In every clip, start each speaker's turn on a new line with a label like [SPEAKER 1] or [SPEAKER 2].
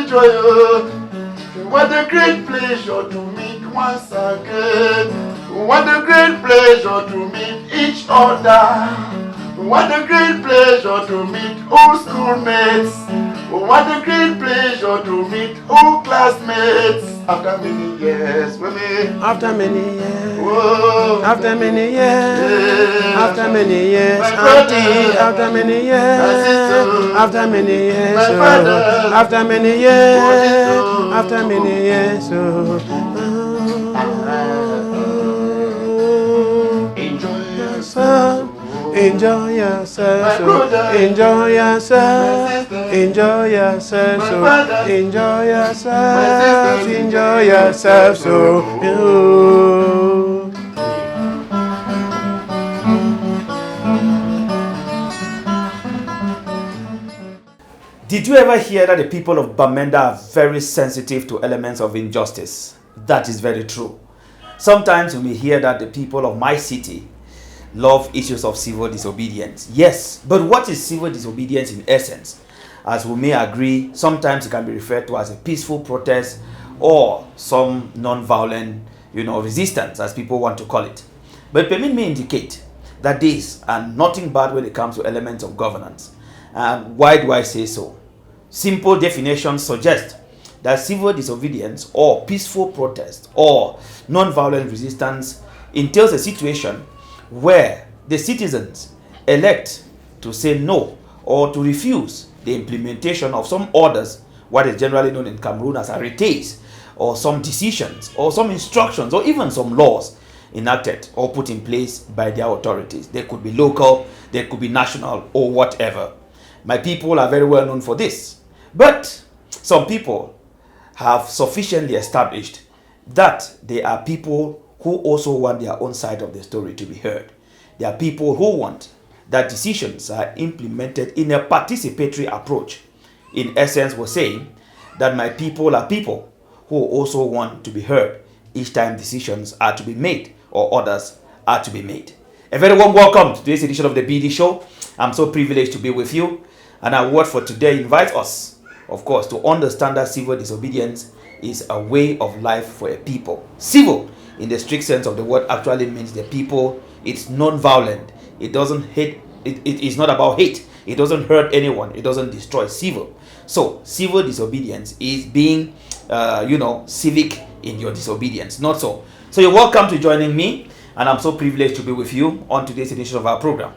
[SPEAKER 1] enjoy you. What a great pleasure to meet once again. What a great pleasure to meet each other. What a great pleasure to meet old schoolmates. What a great pleasure to meet old classmates. After many years, women.
[SPEAKER 2] After many years.
[SPEAKER 1] Whoa.
[SPEAKER 2] After many years.
[SPEAKER 1] Yeah.
[SPEAKER 2] After many years.
[SPEAKER 1] My brother.
[SPEAKER 2] Auntie, after many years.
[SPEAKER 1] My sister.
[SPEAKER 2] After many years.
[SPEAKER 1] My father.
[SPEAKER 2] After many years.
[SPEAKER 1] Oh,
[SPEAKER 2] After many years.
[SPEAKER 1] enjoy yourself.
[SPEAKER 2] Enjoy yourself,
[SPEAKER 1] My brother.
[SPEAKER 2] enjoy
[SPEAKER 1] My
[SPEAKER 2] yourself,
[SPEAKER 1] sister.
[SPEAKER 2] enjoy yourself,
[SPEAKER 1] My father.
[SPEAKER 2] enjoy
[SPEAKER 1] My
[SPEAKER 2] yourself,
[SPEAKER 1] sister.
[SPEAKER 2] enjoy yourself,
[SPEAKER 3] Did you ever hear that the people of Bamenda are very sensitive to elements of injustice? That is very true. Sometimes we may hear that the people of my city love issues of civil disobedience. Yes, but what is civil disobedience in essence? As we may agree, sometimes it can be referred to as a peaceful protest or some non-violent, resistance, as people want to call it. But permit me indicate that these are nothing bad when it comes to elements of governance. And why do I say so? Simple definitions suggest that civil disobedience or peaceful protest or non-violent resistance entails a situation where the citizens elect to say no or to refuse the implementation of some orders, what is generally known in Cameroon as arrêtés, or some decisions, or some instructions, or even some laws enacted or put in place by their authorities. They could be local, they could be national, or whatever. My people are very well known for this. But some people have sufficiently established that they are people who also want their own side of the story to be heard. There are people who want that decisions are implemented in a participatory approach. In essence, we're saying that my people are people who also want to be heard each time decisions are to be made or orders are to be made. A very warm welcome to today's edition of the BD Show. I'm so privileged to be with you, and our word for today invites us, of course, to understand that civil disobedience is a way of life for a people. Civil, in the strict sense of the word, actually means the people. It's non-violent. It doesn't hate. It is not about hate. It doesn't hurt anyone. It doesn't destroy. Civil. So civil disobedience is being, civic in your disobedience. Not so. So you're welcome to joining me, and I'm so privileged to be with you on today's edition of our program.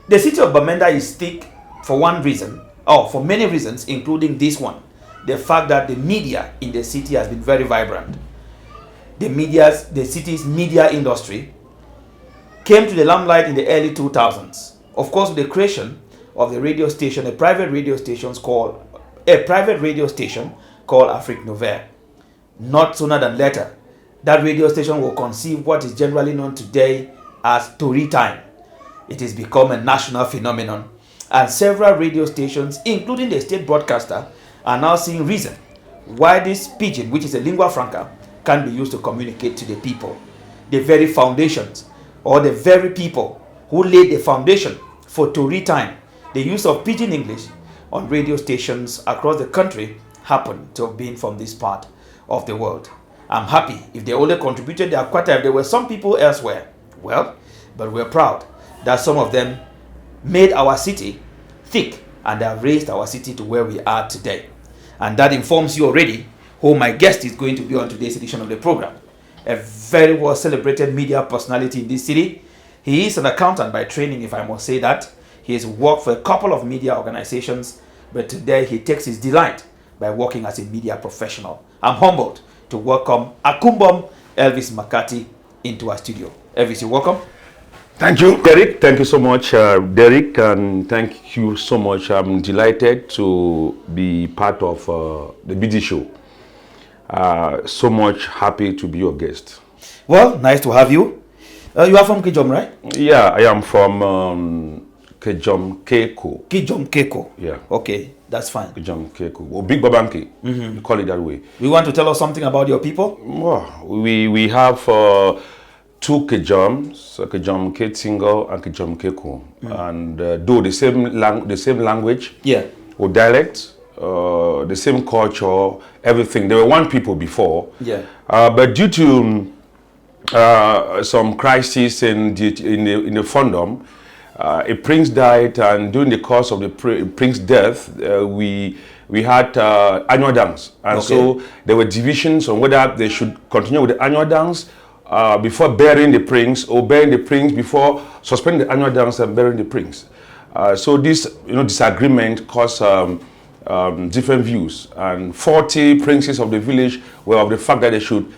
[SPEAKER 3] The city of Bamenda is thick for one reason, or for many reasons, including this one: the fact that the media in the city has been very vibrant. The city's media industry came to the limelight in the early 2000s. Of course, with the creation of the radio station, a private radio station called Afrique Nouvelle. Not sooner than later, that radio station will conceive what is generally known today as story time. It has become a national phenomenon, and several radio stations, including the state broadcaster, are now seeing reason why this pidgin, which is a lingua franca, can be used to communicate to the people. The very foundations, or the very people who laid the foundation for Tory time, the use of pidgin English on radio stations across the country, happen to have been from this part of the world. I'm happy if they only contributed their quota, if there were some people elsewhere. Well, but we're proud that some of them made our city thick and have raised our city to where we are today. And that informs you already who my guest is going to be on today's edition of the program. A very well celebrated media personality in this city. He is an accountant by training, if I must say that. He has worked for a couple of media organizations, but today he takes his delight by working as a media professional. I'm humbled to welcome Akumbom Elvis McCarthy into our studio. Elvis, you're welcome.
[SPEAKER 4] Thank you, Derek. Thank you so much, Derek, and thank you so much. I'm delighted to be part of the BD Show. So much happy to be your guest.
[SPEAKER 3] Well, nice to have you. You are from Kijom, right?
[SPEAKER 4] Yeah, I am from Kijom Keko.
[SPEAKER 3] Kijom Keko.
[SPEAKER 4] Yeah.
[SPEAKER 3] Okay, that's fine.
[SPEAKER 4] Kijom Keko. Or Big Babanki. You call it that way.
[SPEAKER 3] You want to tell us something about your people?
[SPEAKER 4] Well, we have two Kijoms, Kijom Ketingo and Kijom Keko. And though the same language
[SPEAKER 3] Yeah.
[SPEAKER 4] or dialect, the same culture, everything. They were one people before.
[SPEAKER 3] Yeah.
[SPEAKER 4] But due to some crisis in the fandom, a prince died, and during the course of the prince's death, we had annual dance, and so there were divisions on whether they should continue with the annual dance before burying the prince, or burying the prince before suspending the annual dance and burying the prince. So this disagreement caused different views, and 40 princes of the village were of the fact that they should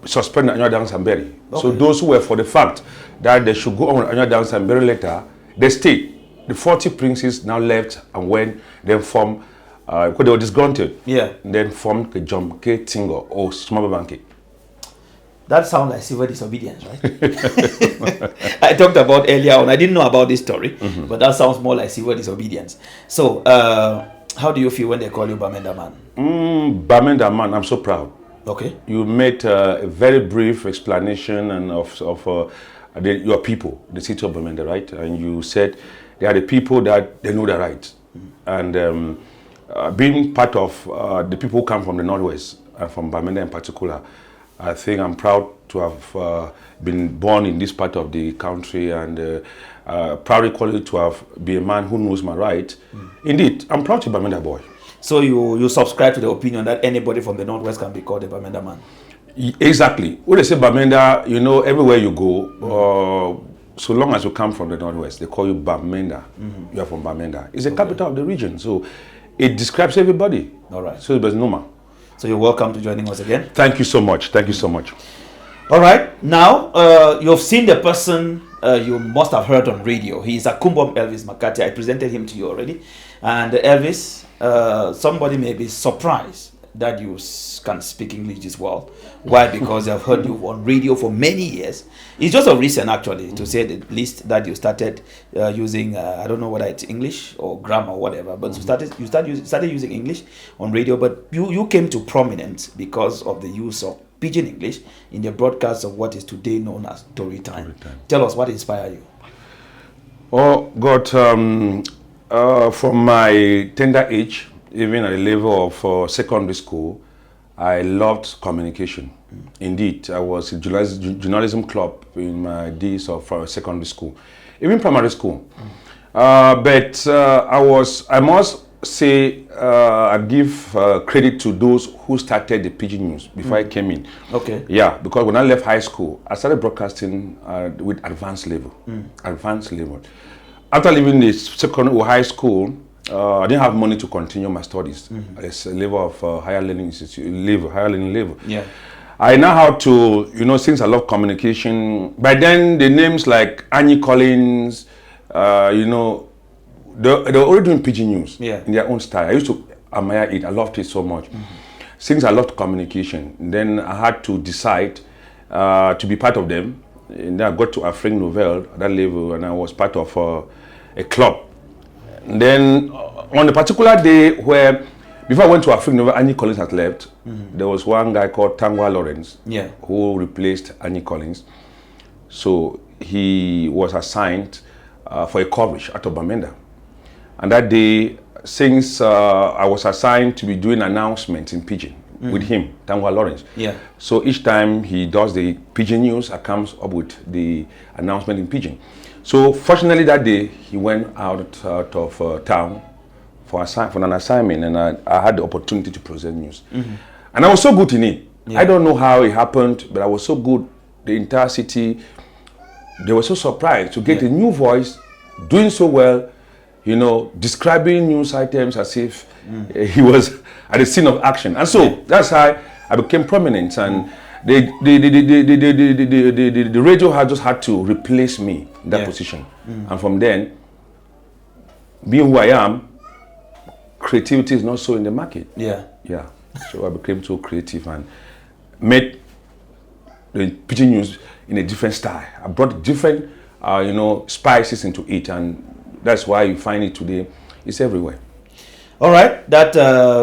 [SPEAKER 4] suspend the annual dance and bury. So those who were for the fact that they should go on with annual dance and bury later, they stayed. The 40 princes now left and went, then formed, because they were disgruntled, then formed the Jomke Tingo or Smababanke.
[SPEAKER 3] That sounds like civil disobedience, right? I talked about earlier on, I didn't know about this story, but that sounds more like civil disobedience. So, how do you feel when they call you Bamenda man?
[SPEAKER 4] Bamenda man, I'm so proud.
[SPEAKER 3] Okay.
[SPEAKER 4] You made a very brief explanation and of your people, the city of Bamenda, right? And you said they are the people that they know their rights. And being part of the people who come from the Northwest, and from Bamenda in particular, I think I'm proud to have been born in this part of the country, and proud equally to have been a man who knows my rights. Indeed, I'm proud to be a Bamenda boy. So
[SPEAKER 3] you subscribe to the opinion that anybody from the Northwest can be called a Bamenda man?
[SPEAKER 4] Exactly. When they say Bamenda, everywhere you go, so long as you come from the Northwest, they call you Bamenda. You are from Bamenda. It's the capital of the region, so it describes everybody.
[SPEAKER 3] All right.
[SPEAKER 4] So there's normal.
[SPEAKER 3] So you're welcome to joining us again.
[SPEAKER 4] Thank you so much. Thank you so much.
[SPEAKER 3] All right. Now, you've seen the person you must have heard on radio. He is Akumbom Elvis McCarthy. I presented him to you already. And Elvis, somebody may be surprised that you can speak English this well. Why? Because I've heard you on radio for many years. It's just a recent, actually, to say the least, that you started using, I don't know whether it's English or grammar or whatever, but you started using English on radio, but you came to prominence because of the use of Pidgin English in the broadcast of what is today known as Story Time. Tell us what inspired you.
[SPEAKER 4] Oh, God, from my tender age, even at the level of secondary school, I loved communication. Indeed, I was in journalism club in my days of secondary school, even primary school. But I must say, I give credit to those who started the Pidgin News before I came in.
[SPEAKER 3] Okay.
[SPEAKER 4] Yeah, because when I left high school, I started broadcasting with advanced level. Advanced level. After leaving the secondary or high school, I didn't have money to continue my studies at a level of higher learning level. Yeah. I know how to, since I love communication. By then, the names like Annie Collins, they were already doing Pidgin News in their own style. I used to admire it. I loved it so much. Since I loved communication, then I had to decide to be part of them. And then I got to a Frank Novel at that level, and I was part of a club. And then on a particular day where, before I went to African Novel, Annie Collins had left. There was one guy called Tangwa Lawrence who replaced Annie Collins. So he was assigned for a coverage out of Bamenda. And that day, since I was assigned to be doing announcements in Pidgin with him, Tangwa Lawrence. So each time he does the Pidgin News, I comes up with the announcement in Pidgin. So fortunately that day, he went out of town for an assignment, and I had the opportunity to present news. And I was so good in it. I don't know how it happened, but I was so good. The entire city, they were so surprised to get a new voice, doing so well, describing news items as if he was at the scene of action. And so that's how I became prominent. And the radio had just had to replace me in that position. And from then, being who I am, creativity is not so in the market. So I became so creative and made the Pidgin News in a different style. I brought different, spices into it, and that's why you find it today. It's everywhere.
[SPEAKER 3] All right, that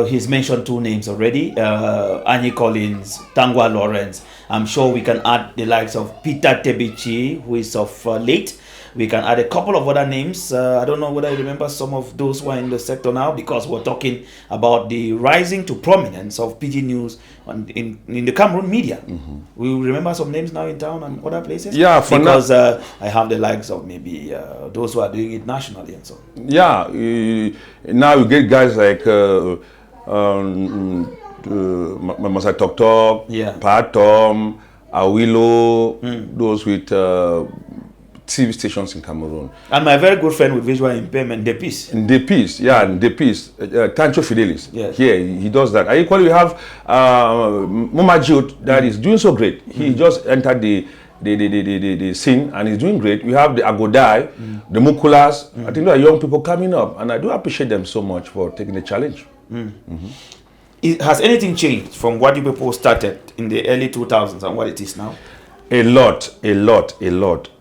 [SPEAKER 3] he's mentioned two names already, Annie Collins, Tangwa Lawrence. I'm sure we can add the likes of Peter Tebichi, who is of late. We can add a couple of other names. I don't know whether you remember some of those who are in the sector now, because we're talking about the rising to prominence of Pidgin news in the Cameroon media. We remember some names now in town and other places.
[SPEAKER 4] Yeah, for
[SPEAKER 3] because I have the likes of maybe those who are doing it nationally and so on.
[SPEAKER 4] Yeah, now you get guys like Masa Tok Tok,
[SPEAKER 3] Yeah.
[SPEAKER 4] Patom, Awilo, those with TV stations in Cameroon.
[SPEAKER 3] And my very good friend with visual impairment, the piece.
[SPEAKER 4] In the piece, Tancho Fidelis.
[SPEAKER 3] Yes.
[SPEAKER 4] Yeah, he does that. And equally, we have Moma Jiot that is doing so great. He just entered the scene and he's doing great. We have the Agodai, the Mukulas. I think there are young people coming up, and I do appreciate them so much for taking the challenge.
[SPEAKER 3] Has anything changed from what you people started in the early 2000s and what it is now?
[SPEAKER 4] A lot.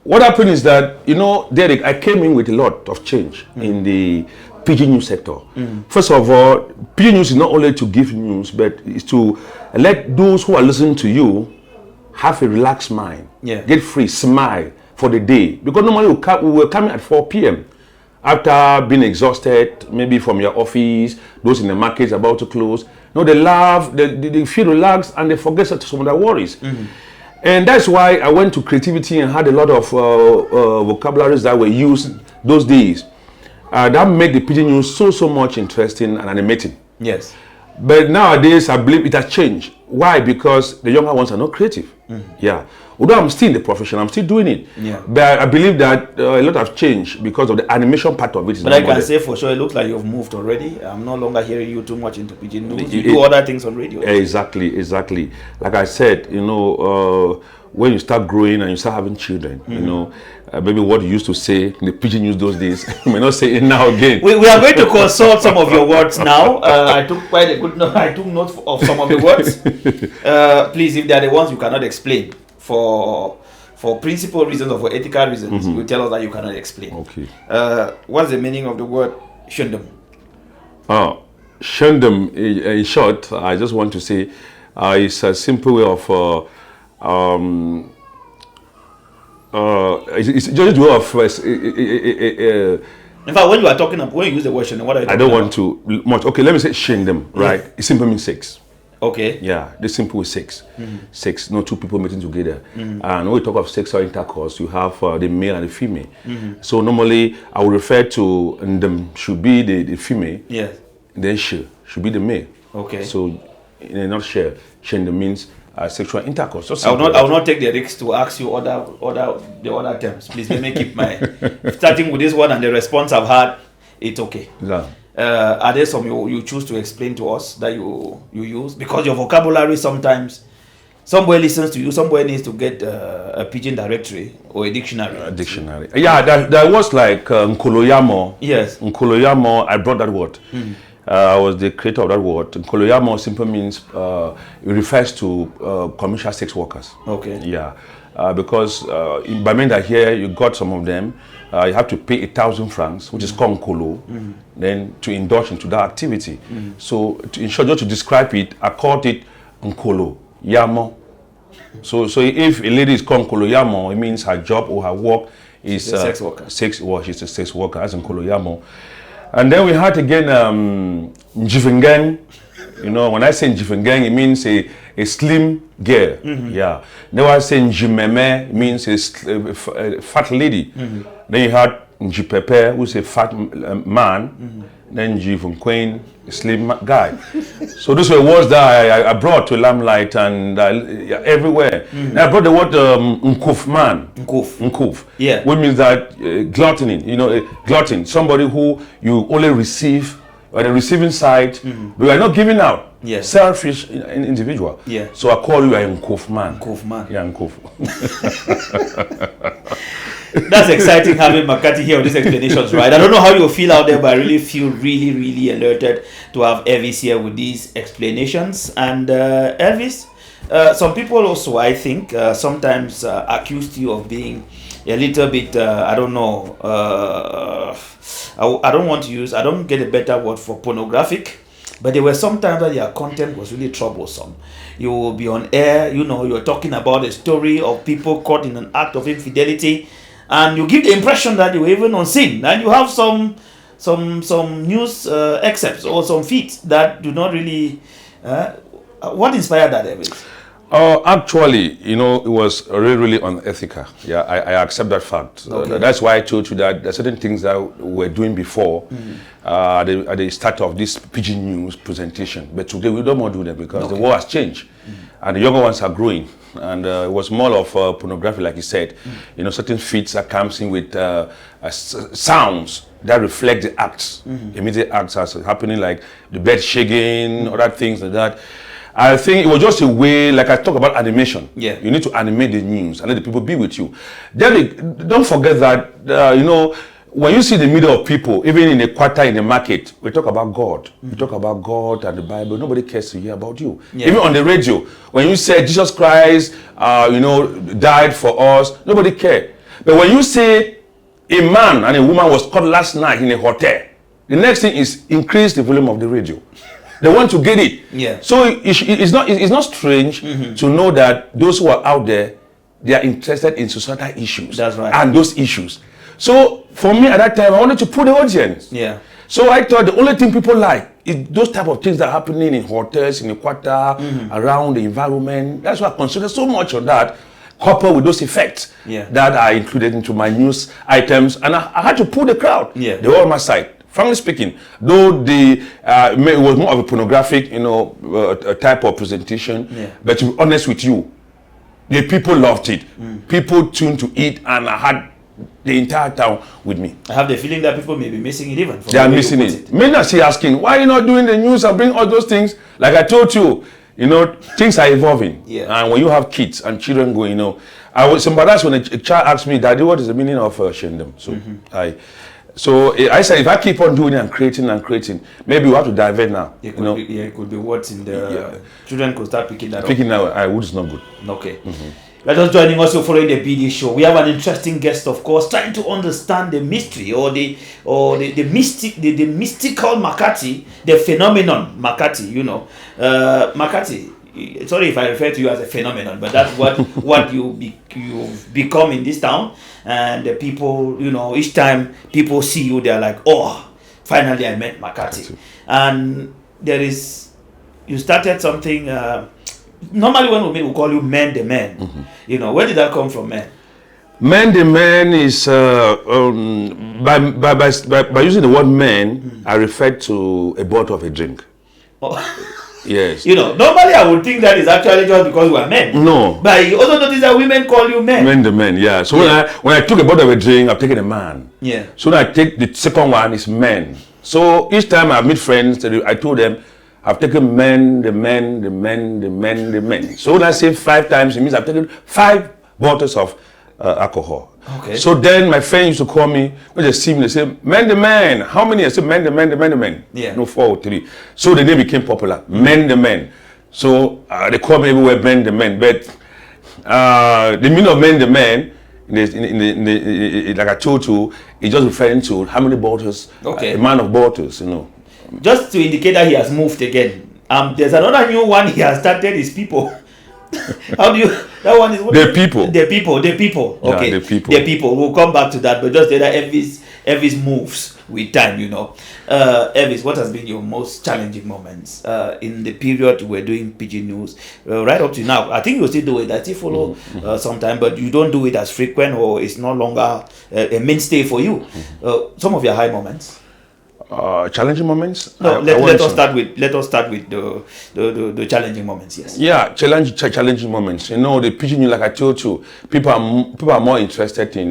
[SPEAKER 4] What happened is that, Derek, I came in with a lot of change in the Pidgin news sector. First of all, Pidgin news is not only to give news, but it's to let those who are listening to you have a relaxed mind, get free, smile for the day. Because normally we were coming at 4 p.m. after being exhausted, maybe from your office, those in the markets about to close. No, they laugh, they feel relaxed, and they forget some of their worries. And that's why I went to creativity and had a lot of vocabularies that were used those days. That made the Pidgin news so much interesting and animating.
[SPEAKER 3] Yes.
[SPEAKER 4] But nowadays, I believe it has changed. Why? Because the younger ones are not creative. Yeah. Although I'm still in the profession, I'm still doing it.
[SPEAKER 3] Yeah.
[SPEAKER 4] But I believe that a lot have changed because of the animation part of it.
[SPEAKER 3] But I can say for sure, it looks like you've moved already. I'm no longer hearing you too much into Pidgin news. You do other things on radio.
[SPEAKER 4] Exactly. Like I said, when you start growing and you start having children, maybe what you used to say in the Pidgin news those days, you may not say it now again.
[SPEAKER 3] We are going to consult some of your words now. I took quite a good note. I took note of some of the words. Please, if they are the ones you cannot explain for principal reasons or for ethical reasons, you tell us that you cannot explain.
[SPEAKER 4] Okay.
[SPEAKER 3] What's the meaning of the word shundum?
[SPEAKER 4] Shundum, in short, I just want to say, it's a simple way of it's just a way of
[SPEAKER 3] in fact, when you are talking about, when you use the word shundum, what are you talking
[SPEAKER 4] I don't
[SPEAKER 3] about?
[SPEAKER 4] want to much. Okay, let me say shundum, right? It simply means sex.
[SPEAKER 3] Okay.
[SPEAKER 4] Yeah, the simple is sex. Sex, no two people meeting together. And when we talk of sexual intercourse, you have the male and the female. So normally, I would refer to them should be the female.
[SPEAKER 3] Yes.
[SPEAKER 4] Then she should be the male.
[SPEAKER 3] Okay.
[SPEAKER 4] So in a nutshell, shundum means sexual intercourse.
[SPEAKER 3] I will not take the risk to ask you the other terms. Please let me keep my starting with this one and the response I've had. It's okay.
[SPEAKER 4] Yeah.
[SPEAKER 3] Are there some you choose to explain to us that you use? Because your vocabulary sometimes, somebody listens to you, somebody needs to get a Pidgin directory or a dictionary.
[SPEAKER 4] A dictionary. Yeah, that was like Nkoloyamo.
[SPEAKER 3] Yes.
[SPEAKER 4] Nkoloyamo, I brought that word. I was the creator of that word. Nkoloyamo simply means, it refers to commercial sex workers.
[SPEAKER 3] Okay.
[SPEAKER 4] Yeah. Because in Bamenda here, you got some of them. You have to pay 1,000 francs, which is called Nkolo, then to indulge into that activity. So, in short, just to describe it, I called it Nkolo Yamo. So if a lady is called Nkolo Yamo, it means her job or her work is
[SPEAKER 3] a sex worker.
[SPEAKER 4] She's a sex worker, as Nkolo Yamo. And then we had again Njifengang. When I say Njifengang, it means a slim girl. Yeah. Then when I say Njimeme, it means a fat lady. Then you had Njipepe, who's a fat man. Then Njifenquain, a slim guy. So those were words that I brought to limelight and everywhere. Then I brought the word Nkuf man. Nkuf.
[SPEAKER 3] Yeah.
[SPEAKER 4] Which means that gluttony, glutton, somebody who you only receive on the receiving side, but you are not giving out.
[SPEAKER 3] Yes.
[SPEAKER 4] Selfish individual.
[SPEAKER 3] Yeah.
[SPEAKER 4] So I call you a Nkuf man.
[SPEAKER 3] Nkuf man.
[SPEAKER 4] Yeah, Nkuf.
[SPEAKER 3] That's exciting having McCarthy here with these explanations, right? I don't know how you feel out there, but I really feel really alerted to have Elvis here with these explanations. And Elvis, some people also, I think, sometimes accused you of being a little bit, I don't know, I don't get a better word for pornographic, but there were some times that your content was really troublesome. You will be on air, you're talking about a story of people caught in an act of infidelity, and you give the impression that you were even on scene, and you have some news excerpts or some feeds that do not really. What inspired that, Elvis?
[SPEAKER 4] Actually, it was really unethical. Yeah, I accept that fact.
[SPEAKER 3] Okay.
[SPEAKER 4] That's why I told you that there are certain things that we were doing before at the start of this Pidgin News presentation. But today we don't want to do them because the world has changed. And the younger ones are growing. And it was more of pornography, like you said. Certain feeds that comes in with sounds that reflect the acts. Immediate acts are happening, like the bed shaking, other things like that. I think it was just a way, like I talk about animation.
[SPEAKER 3] Yeah.
[SPEAKER 4] You need to animate the news and let the people be with you. Then don't forget that, when you see the middle of people, even in a quarter in the market, we talk about God. We talk about God and the Bible. Nobody cares to hear about you.
[SPEAKER 3] Yeah.
[SPEAKER 4] Even on the radio, when you say Jesus Christ, died for us, nobody cares. But when you say a man and a woman was caught last night in a hotel, the next thing is increase the volume of the radio. They want to get it.
[SPEAKER 3] Yeah.
[SPEAKER 4] So it's not strange to know that those who are out there, they are interested in societal issues.
[SPEAKER 3] That's right.
[SPEAKER 4] And those issues. So for me at that time, I wanted to put the audience.
[SPEAKER 3] Yeah.
[SPEAKER 4] So I thought the only thing people like is those type of things that are happening in hotels, in the quarter, around the environment. That's why I concentrate so much on that, coupled with those effects that are included into my news items. And I had to pull the crowd.
[SPEAKER 3] Yeah.
[SPEAKER 4] They were on my side. Frankly speaking, though it was more of a pornographic, a type of presentation, but to be honest with you, the people loved it. People tuned to it, and I had the entire town with me.
[SPEAKER 3] I have the feeling that people may be missing it even.
[SPEAKER 4] They are missing it. Many are still asking, why are you not doing the news and bring all those things? Like I told you, things are evolving.
[SPEAKER 3] Yeah.
[SPEAKER 4] And when you have kids and children go, I was embarrassed when a child asked me, Daddy, what is the meaning of Shendem? So I said, if I keep on doing it and creating, maybe we have to divert now.
[SPEAKER 3] It could be what's in the children could start picking that up.
[SPEAKER 4] Picking now, wood is not good.
[SPEAKER 3] Okay. Let us join in also following the BD show. We have an interesting guest, of course, trying to understand the mystery or the mystical McCarthy, the phenomenon McCarthy. McCarthy. Sorry if I refer to you as a phenomenon, but that's what you've become in this town. And the people, each time people see you, they're like, oh, finally I met McCarthy. And you started something. Normally when we meet, we call you Man the Man. Where did that come from, Man?
[SPEAKER 4] Man the Man is by using the word man, I refer to a bottle of a drink.
[SPEAKER 3] Oh.
[SPEAKER 4] Yes.
[SPEAKER 3] Normally I would think that is actually just because we are men. No. But you also notice that women call you men.
[SPEAKER 4] Man the Man, yeah. So when I took a bottle of a drink, I've taken a man. Yeah. So when I take the second one, is men. So each time I meet friends, I told them, I've taken men, the men, the men, the men, the men. So when I say 5 times, it means I've taken 5 bottles of alcohol. Okay. So then my friend used to call me, when they see me, they say, Man the Man. How many? I said, Man the Man, the Man, the Man. Yeah. No, 4 or 3. So the name became popular, Man the Man. So they call me everywhere, Man the Man. But the meaning of Man the Man, like I told you, is just referring to how many bottles, a man of bottles,
[SPEAKER 3] Just to indicate that he has moved again. There's another new one he has started, is people. How do you? That one is what?
[SPEAKER 4] The people.
[SPEAKER 3] The people. Okay.
[SPEAKER 4] Yeah, the people.
[SPEAKER 3] The people. We'll come back to that, but just the other Elvis moves with time. Elvis, what has been your most challenging moments in the period you were doing Pidgin News right up to now? I think you still do it. I still follow sometime, but you don't do it as frequent, or it's no longer a mainstay for you. Some of your high moments.
[SPEAKER 4] Challenging moments.
[SPEAKER 3] No, let us start with the challenging moments. Yes.
[SPEAKER 4] Yeah, challenging moments. The Pidgin News, like I told you, people are more interested in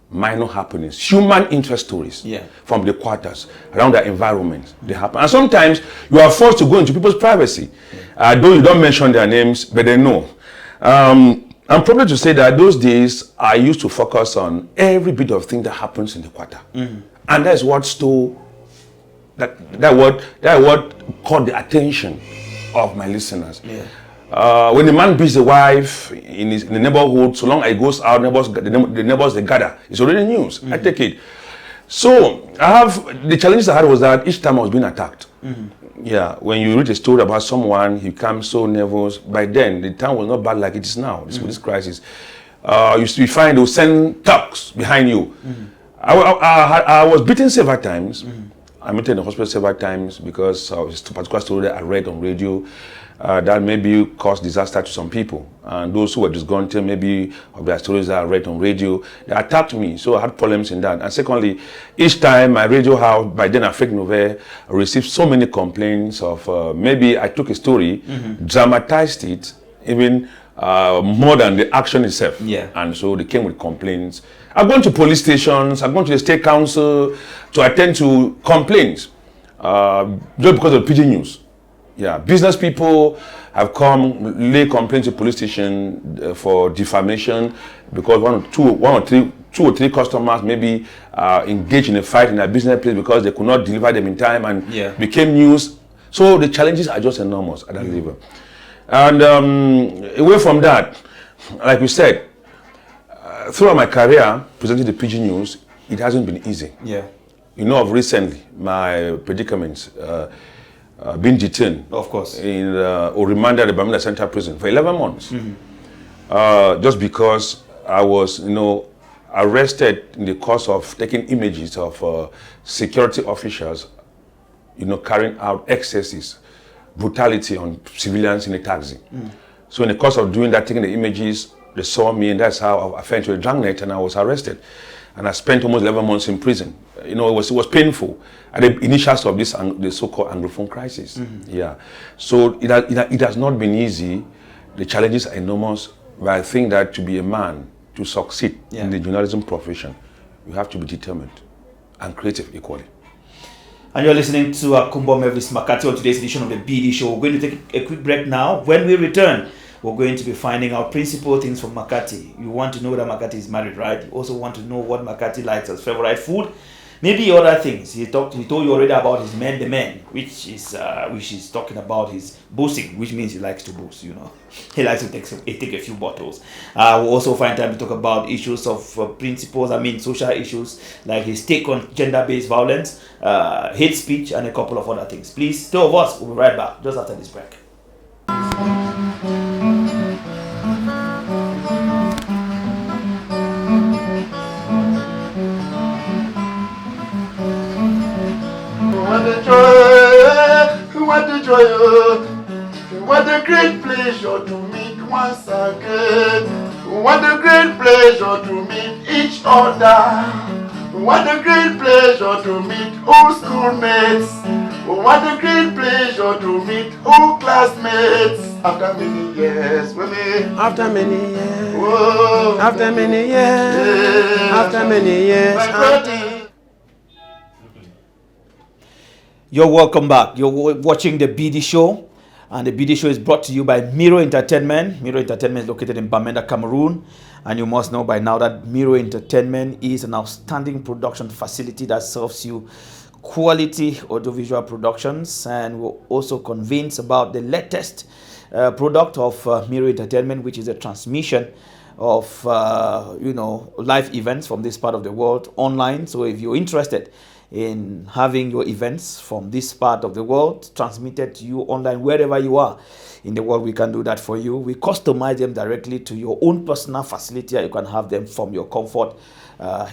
[SPEAKER 4] minor happenings, human interest stories from the quarters around their environment. They happen, and sometimes you are forced to go into people's privacy, though you don't mention their names, but they know. I'm probably to say that those days I used to focus on every bit of thing that happens in the quarter, and that's what stole. That what caught the attention of my listeners. Yeah. When the man beats the wife in the neighborhood, so long as it goes out, the neighbors they gather. It's already news. I take it. So the challenges I had was that each time I was being attacked. Yeah, when you read a story about someone, he becomes so nervous. By then, the town was not bad like it is now. With this crisis, you find they'll send thugs behind you. I was beaten several times. I went in the hospital several times because of a particular story that I read on radio that maybe caused disaster to some people. And those who were disgruntled maybe of their stories that I read on radio, they attacked me. So I had problems in that. And secondly, each time my radio house, by then I fake novel, received so many complaints of maybe I took a story, dramatized it, even more than the action itself.
[SPEAKER 3] Yeah.
[SPEAKER 4] And so they came with complaints. I've gone to police stations, I've gone to the state council to attend to complaints just because of Pidgin news. Yeah, business people have come lay complaints to police station for defamation because two or three customers maybe engaged in a fight in a business place because they could not deliver them in time and became news. So the challenges are just enormous at that level. And away from that, like we said, throughout my career presenting the Pidgin news, it hasn't been easy.
[SPEAKER 3] Yeah.
[SPEAKER 4] You know of recently my predicaments. Being detained,
[SPEAKER 3] Of course,
[SPEAKER 4] in or remanded at the Bamenda Central Prison for 11 months, just because I was, arrested in the course of taking images of security officials, carrying out excesses, brutality on civilians in a taxi. So in the course of doing that, taking the images, they saw me, and that's how I fell into a dragnet, and I was arrested. And I spent almost 11 months in prison. It was painful at the initials of this the so-called Anglophone crisis. Yeah, so it has not been easy. The challenges are enormous, but I think that to be a man, to succeed in the journalism profession, you have to be determined and creative equally.
[SPEAKER 3] And you're listening to Akumbom Elvis McCarthy on today's edition of the BD Show. We're going to take a quick break now. When we return, we're going to be finding out principal things from McCarthy. You want to know that McCarthy is married, right? You also want to know what McCarthy likes as favorite food. Maybe other things. He told you already about his man the man, which is talking about his boasting, which means he likes to boast. He likes to take a few bottles. We'll also find time to talk about issues of principles. Social issues like his take on gender-based violence, hate speech, and a couple of other things. Please, two of us will be right back just after this break.
[SPEAKER 1] What a great pleasure to meet once again. What a great pleasure to meet each other. What a great pleasure to meet old schoolmates. What a great pleasure to meet old classmates. After many years,
[SPEAKER 2] After many years.
[SPEAKER 1] Whoa.
[SPEAKER 2] After many years.
[SPEAKER 1] Yeah.
[SPEAKER 2] After many years.
[SPEAKER 1] My brother.
[SPEAKER 3] You're welcome back. You're watching the BD Show, and the BD Show is brought to you by Miro Entertainment. Miro Entertainment is located in Bamenda, Cameroon, and you must know by now that Miro Entertainment is an outstanding production facility that serves you quality audiovisual productions, and we're also convinced about the latest product of Miro Entertainment, which is a transmission of live events from this part of the world online. So if you're interested in having your events from this part of the world transmitted to you online wherever you are in the world, we can do that for you. We customize them directly to your own personal facility, and you can have them from your comfort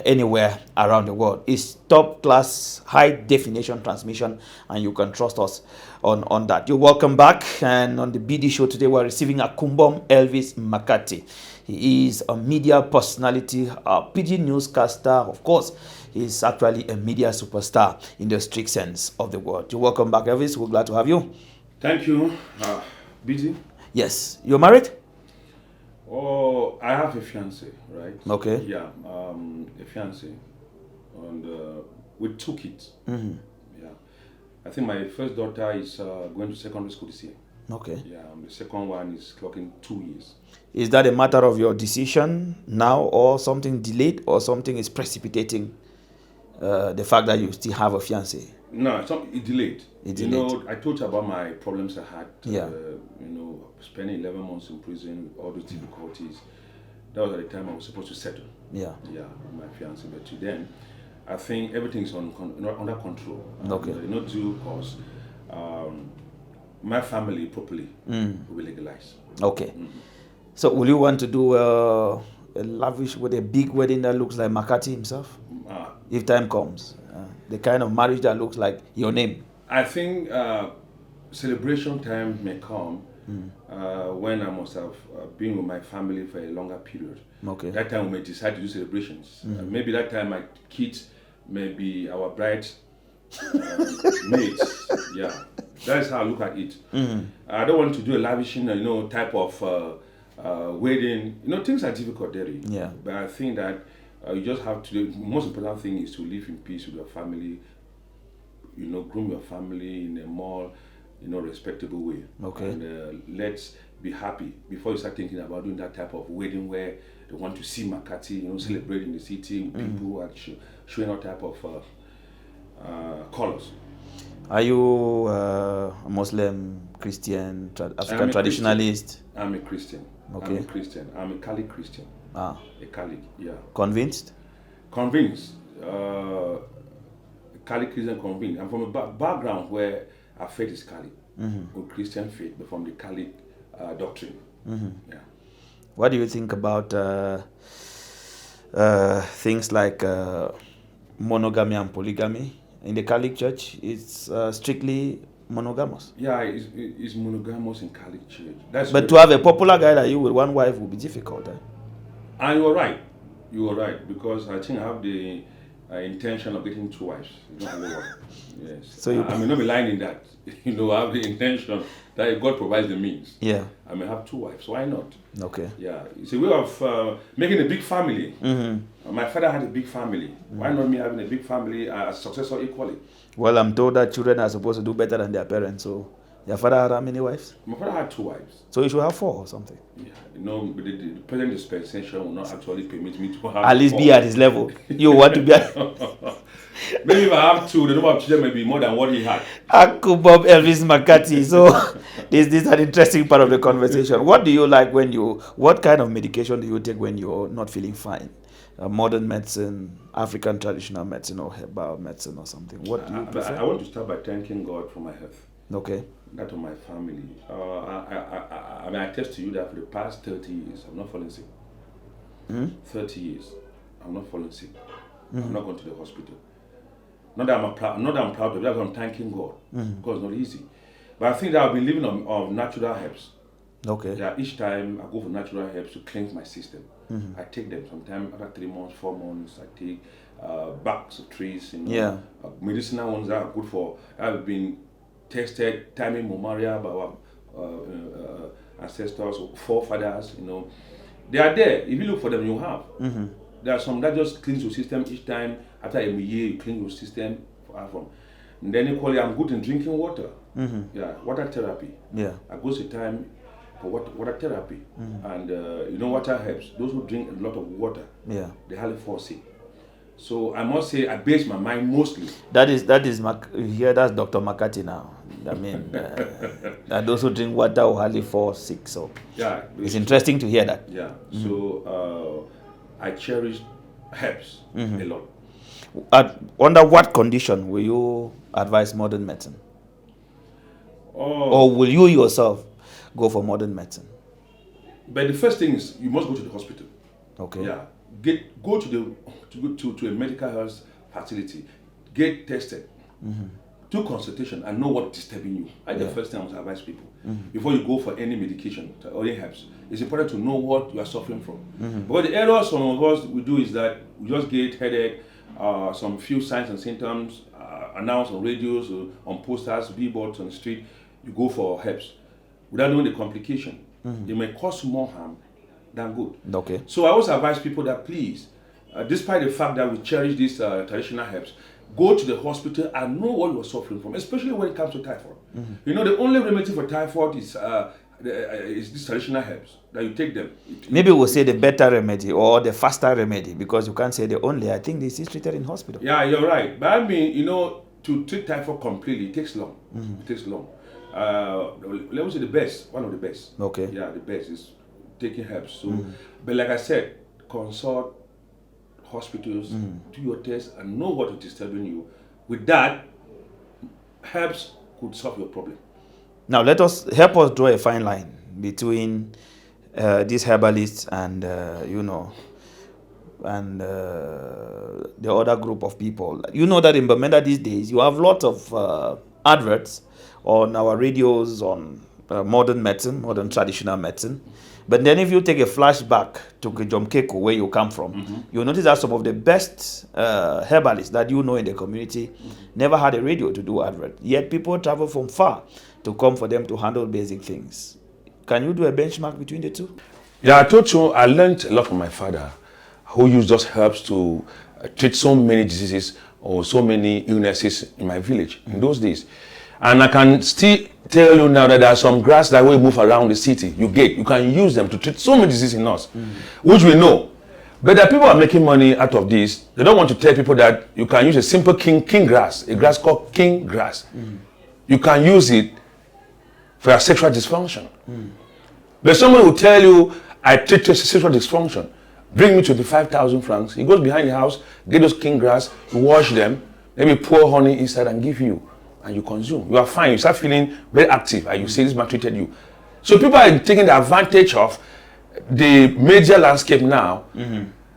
[SPEAKER 3] anywhere around the world. It's top class, high definition transmission, and you can trust us on that. You're welcome back, and on the BD Show today we're receiving Akumbom Elvis McCarthy. He is a media personality, a Pidgin newscaster. Of course, he's actually a media superstar in the strict sense of the word. You're welcome back, Elvis. We're glad to have you.
[SPEAKER 4] Thank you. Busy?
[SPEAKER 3] Yes. You're married?
[SPEAKER 4] Oh, I have a fiancé, right?
[SPEAKER 3] Okay.
[SPEAKER 4] Yeah, a fiancé, and with 2 kids.
[SPEAKER 3] Mm-hmm.
[SPEAKER 4] Yeah, I think my first daughter is going to secondary school this year.
[SPEAKER 3] Okay.
[SPEAKER 4] Yeah, the second one is clocking 2 years.
[SPEAKER 3] Is that a matter of your decision now, or something delayed, or something is precipitating the fact that you still have a fiancé?
[SPEAKER 4] No, it delayed.
[SPEAKER 3] It delayed.
[SPEAKER 4] I told you about my problems I had.
[SPEAKER 3] Yeah.
[SPEAKER 4] Spending 11 months in prison, all those difficulties. That was at the time I was supposed to settle.
[SPEAKER 3] Yeah.
[SPEAKER 4] Yeah, with my fiancé. But to then, I think everything is under control.
[SPEAKER 3] Okay.
[SPEAKER 4] Due cause my family properly will be legalized.
[SPEAKER 3] Okay. Mm-hmm. So will you want to do lavish with a big wedding that looks like McCarthy himself? If time comes, the kind of marriage that looks like your name.
[SPEAKER 4] I think celebration time may come when I must have been with my family for a longer period.
[SPEAKER 3] Okay.
[SPEAKER 4] That time we may decide to do celebrations. Maybe that time my kids may be our brides mates. Yeah, that's how I look at it. I don't want to do a lavishing, type of wedding. Things are difficult there.
[SPEAKER 3] Yeah.
[SPEAKER 4] But I think that you just have to. The most important thing is to live in peace with your family. Groom your family in a more, respectable way.
[SPEAKER 3] Okay.
[SPEAKER 4] And let's be happy before you start thinking about doing that type of wedding where they want to see McCarthy, celebrating the city with people and showing all type of colors.
[SPEAKER 3] Are you a Muslim, Christian, African traditionalist?
[SPEAKER 4] I'm a Christian.
[SPEAKER 3] Okay.
[SPEAKER 4] I'm a Christian. I'm a Catholic Christian. A Catholic, yeah.
[SPEAKER 3] Convinced?
[SPEAKER 4] Convinced. Catholic Christian convinced. I'm from a background where our faith is Catholic, with Christian faith, but from the Catholic doctrine. Yeah.
[SPEAKER 3] What do you think about things like monogamy and polygamy? In the Catholic Church, it's strictly monogamous.
[SPEAKER 4] Yeah, it's monogamous in Catholic Church.
[SPEAKER 3] But to have a popular guy like you with one wife would be difficult.
[SPEAKER 4] And you are right. You are right, because I think I have the intention of getting 2 wives. Not only one. Yes. So I may not be lying in that. I have the intention that if God provides the means. Yeah. I may have 2 wives. Why not?
[SPEAKER 3] Okay.
[SPEAKER 4] Yeah. It's a way of making a big family. My father had a big family. Why not me having a big family, a successor equally?
[SPEAKER 3] Well, I'm told that children are supposed to do better than their parents. So, your father had how many wives?
[SPEAKER 4] My father had 2 wives.
[SPEAKER 3] So you should have 4 or something.
[SPEAKER 4] Yeah. But the present dispensation will not actually permit me to have
[SPEAKER 3] at least
[SPEAKER 4] 4.
[SPEAKER 3] Be at his level. You want to be at...
[SPEAKER 4] Maybe if I have 2, the number of children may be more than what he had.
[SPEAKER 3] Akumbom Elvis McCarthy. So this is an interesting part of the conversation. What do you like what kind of medication do you take when you're not feeling fine? Modern medicine, African traditional medicine, or herbal medicine or something? What do you prefer?
[SPEAKER 4] I want to start by thanking God for my health.
[SPEAKER 3] Okay.
[SPEAKER 4] That of my family. I attest to you that for the past 30 years, I'm not falling sick. 30 years, I'm not falling sick. I'm not going to the hospital. Not that I'm proud of it, that's why I'm thanking God. Because it's not easy. But I think that I've been living on natural herbs.
[SPEAKER 3] Okay.
[SPEAKER 4] Yeah, each time I go for natural herbs to cleanse my system. I take them. Sometimes after 3 months, 4 months, I take barks of trees. Medicinal ones that are good for. I've been tested time immemorial by our ancestors, forefathers. They are there. If you look for them, you have. There are some that just cleans your system each time. After a year, you clean your system. And then equally, I'm good in drinking water. Yeah, water therapy. Yeah, I go to time for water therapy, and water helps. Those who drink a lot of water, they hardly fall sick. So I must say, I base my mind mostly.
[SPEAKER 3] That's Dr. McCarthy now. I mean, that those who drink water will hardly fall sick. So yeah, it's interesting to hear that.
[SPEAKER 4] Yeah. So I cherish herbs a lot.
[SPEAKER 3] Under what condition will you advise modern medicine? Or will you yourself go for modern medicine?
[SPEAKER 4] But the first thing is you must go to the hospital.
[SPEAKER 3] Okay.
[SPEAKER 4] Yeah. Go to a medical health facility. Get tested. Do consultation and know what's disturbing you. That's the first thing I must advise people. Before you go for any medication or any herbs, it's important to know what you are suffering from. Because the error some of us we do is that we just get headache, some few signs and symptoms announced on radios, or on posters, billboards on the street. You go for herbs without knowing the complication. It may cause more harm than good.
[SPEAKER 3] Okay.
[SPEAKER 4] So I always advise people that please, despite the fact that we cherish these traditional herbs, go to the hospital and know what you are suffering from, especially when it comes to typhoid. The only remedy for typhoid is these traditional herbs, that you take them.
[SPEAKER 3] Maybe we'll say the better remedy or the faster remedy, because you can't say the only. I think this is treated in hospital.
[SPEAKER 4] Yeah, you're right. But I mean, to treat typhoid completely, it takes long. It takes long. Let me say the best, one of the best.
[SPEAKER 3] Okay.
[SPEAKER 4] Yeah, the best is taking herbs. So, but like I said, consult hospitals, do your tests, and know what is disturbing you. With that, herbs could solve your problem.
[SPEAKER 3] Now, help us draw a fine line between these herbalists and and the other group of people. You know that in Bamenda these days, you have lots of adverts on our radios on modern medicine, modern traditional medicine. But then if you take a flashback to Kejomkeko, where you come from, you'll notice that some of the best herbalists that you know in the community never had a radio to do advert. Yet people travel from far to come for them to handle basic things. Can you do a benchmark between the two?
[SPEAKER 4] Yeah, I told you, I learned a lot from my father, who used those herbs to treat so many diseases or so many illnesses in my village in those days. And I can still tell you now that there are some grass that will move around the city. You can use them to treat so many diseases in us, which we know. But there are people who are making money out of this. They don't want to tell people that you can use a simple king grass, a grass called king grass. You can use it for your sexual dysfunction. But someone will tell you, I treat sexual dysfunction. Bring me 25,000 francs. He goes behind the house, get those king grass, wash them, maybe pour honey inside and give you. And you consume. You are fine. You start feeling very active. And you say this man treated you. So people are taking the advantage of the media landscape now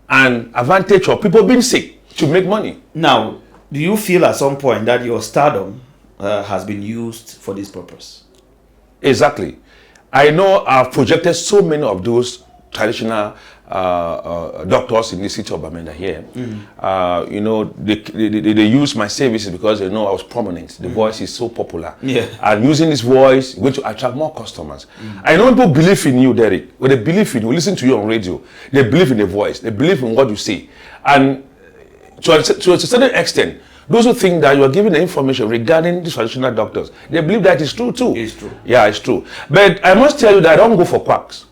[SPEAKER 4] and advantage of people being sick to make money.
[SPEAKER 3] Now, do you feel at some point that your stardom has been used for this purpose?
[SPEAKER 4] Exactly. I know I've projected so many of those traditional doctors in the city of Bamenda here. They use my services because they know I was prominent. The voice is so popular. And using this voice, going to attract more customers. I know people believe in you, Derek. When they believe in you, listen to you on radio. They believe in the voice. They believe in what you say. And to a certain extent, those who think that you are giving the information regarding these traditional doctors, they believe that it's true too.
[SPEAKER 3] It's true.
[SPEAKER 4] Yeah, it's true. But I must tell you that I don't go for quacks.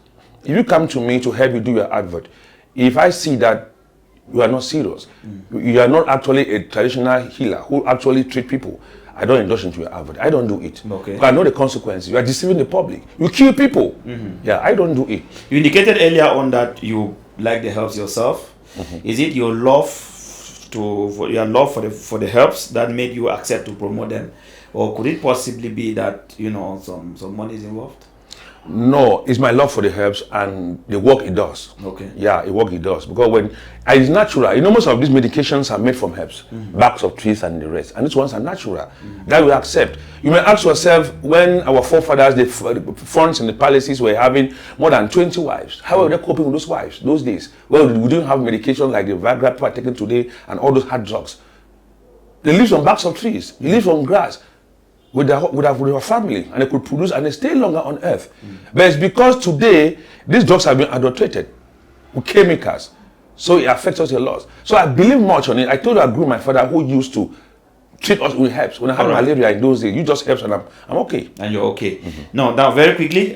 [SPEAKER 4] If you come to me to help you do your advert, if I see that you are not serious, you are not actually a traditional healer who actually treat people, I don't endorse into your advert. I don't do it.
[SPEAKER 3] Okay.
[SPEAKER 4] I know the consequences. You are deceiving the public. You kill people. Yeah, I don't do it.
[SPEAKER 3] You indicated earlier on that you like the herbs yourself. Is it your love for the herbs that made you accept to promote them, or could it possibly be that some money is involved?
[SPEAKER 4] No, it's my love for the herbs and the work it does.
[SPEAKER 3] Okay.
[SPEAKER 4] Yeah, the work it does. Because it's natural. Most of these medications are made from herbs, barks of trees and the rest. And these ones are natural. That we accept. You may ask yourself, when our forefathers, the fronts in the palaces were having more than 20 wives, how were they coping with those wives those days? Well, we didn't have medication like the Viagra people are taking today and all those hard drugs. They lived on barks of trees. They lived on grass. With their family, and they could produce and they stay longer on earth. But it's because today these drugs have been adulterated with chemicals, so it affects us a lot. So I believe much on it. I told you I grew my father who used to treat us with herbs. When I had malaria in those days, you just herbs and I'm okay.
[SPEAKER 3] And you're okay. Now very quickly,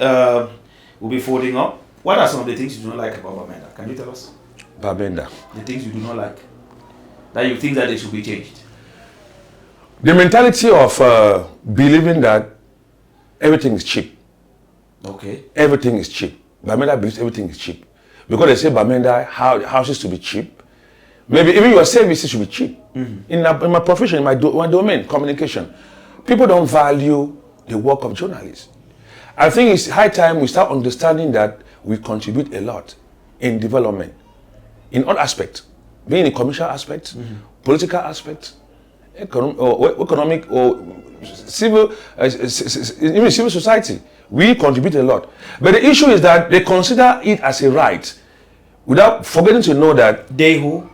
[SPEAKER 3] we'll be folding up. What are some of the things you don't like about Bamenda? Can you tell us?
[SPEAKER 4] Bamenda.
[SPEAKER 3] The things you do not like, that you think that they should be changed.
[SPEAKER 4] The mentality of believing that everything is cheap. Okay. Everything is cheap. Bamenda believes everything is cheap. Because they say Bamenda, houses to be cheap. Maybe even your services should be cheap. In my profession, in my domain, communication, people don't value the work of journalists. I think it's high time we start understanding that we contribute a lot in development, in all aspects, being in commercial aspects, political aspects, economic or civil, even civil society. We contribute a lot. But the issue is that they consider it as a right without forgetting to know that
[SPEAKER 3] they who?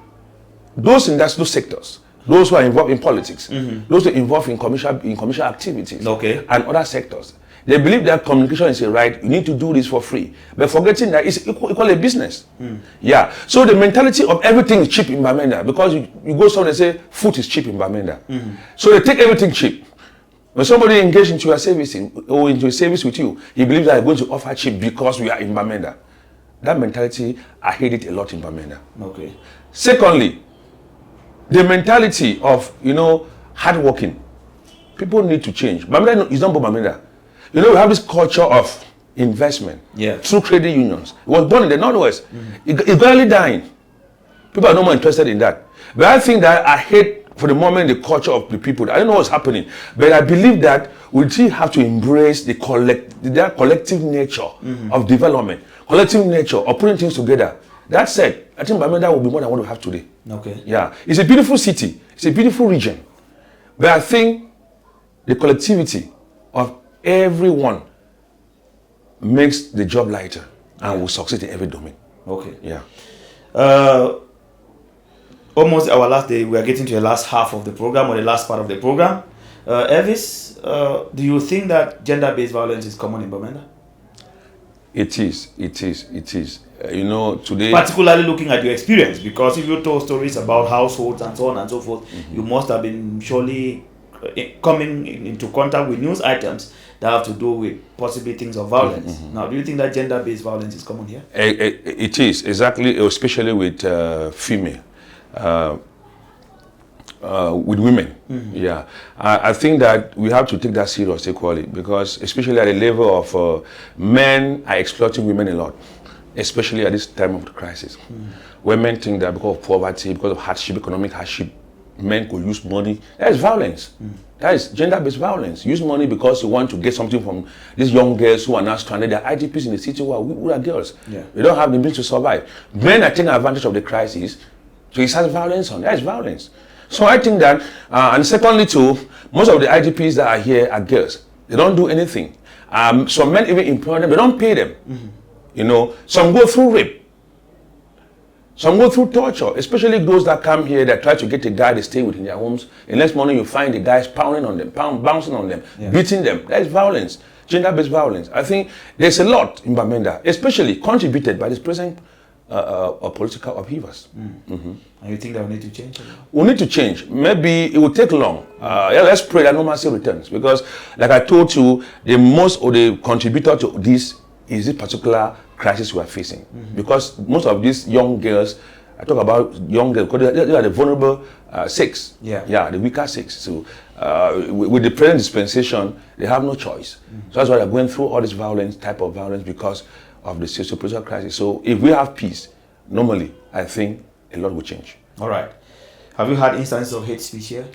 [SPEAKER 4] Those in those sectors, those who are involved in politics, those who are involved in commercial activities, and other sectors, they believe that communication is a right. You need to do this for free, but forgetting that it's equally a business. Yeah. So the mentality of everything is cheap in Bamenda, because you go somewhere and say food is cheap in Bamenda. So they take everything cheap. When somebody engages into your service or into a service with you, he believes that you're going to offer cheap because we are in Bamenda. That mentality, I hate it a lot in Bamenda.
[SPEAKER 3] Okay.
[SPEAKER 4] Secondly, the mentality of hard working. People need to change. Bamenda is not about Bamenda. We have this culture of investment through credit unions. It was born in the Northwest. It's barely dying. People are no more interested in that. But I think that I hate for the moment the culture of the people. I don't know what's happening, but I believe that we still have to embrace their collective nature of development. collective nature, or putting things together. That said, I think Bamenda will be more than what we have today.
[SPEAKER 3] Okay.
[SPEAKER 4] Yeah, it's a beautiful city. It's a beautiful region. But I think the collectivity of everyone makes the job lighter and will succeed in every domain.
[SPEAKER 3] Okay.
[SPEAKER 4] Yeah.
[SPEAKER 3] Almost our last day, we are getting to the last half of the program, or the last part of the program. Elvis, do you think that gender-based violence is common in Bamenda?
[SPEAKER 4] It is. Today...
[SPEAKER 3] Particularly looking at your experience, because if you told stories about households and so on and so forth, you must have been surely coming into contact with news items that have to do with possibly things of violence. Now, do you think that gender-based violence is common here?
[SPEAKER 4] It is, exactly, especially with female. With women. Yeah, I think that we have to take that serious equally, because especially at the level of men are exploiting women a lot, especially at this time of the crisis. Women think that because of poverty, because of hardship, economic hardship, men could use money. That is violence. That is gender-based violence. Use money because you want to get something from these young girls who are now stranded. They are IDPs in the city who are girls.
[SPEAKER 3] Yeah.
[SPEAKER 4] They don't have the means to survive. Men are taking advantage of the crisis to exert violence on. That is violence. So I think that, and secondly too, most of the IDPs that are here are girls. They don't do anything. Some men even employ them, they don't pay them. Some go through rape. Some go through torture, especially those that come here that try to get a guy to stay within their homes. The next morning you find the guys pounding on them, bouncing on them, beating them. That is violence, gender-based violence. I think there's a lot in Bamenda, especially contributed by this present political upheavals.
[SPEAKER 3] And you think that we need to change?
[SPEAKER 4] We need to change. Maybe it will take long. Let's pray that normalcy returns, because like I told you, the most of the contributor to this is this particular crisis we are facing. Because most of these young girls, I talk about young girls because they are the vulnerable sex. Yeah, the weaker sex. So with the present dispensation, they have no choice. So that's why they're going through all this type of violence, because of the socio-political crisis. So if we have peace, normally, I think a lot will change.
[SPEAKER 3] All right. Have you had instances of hate speech here?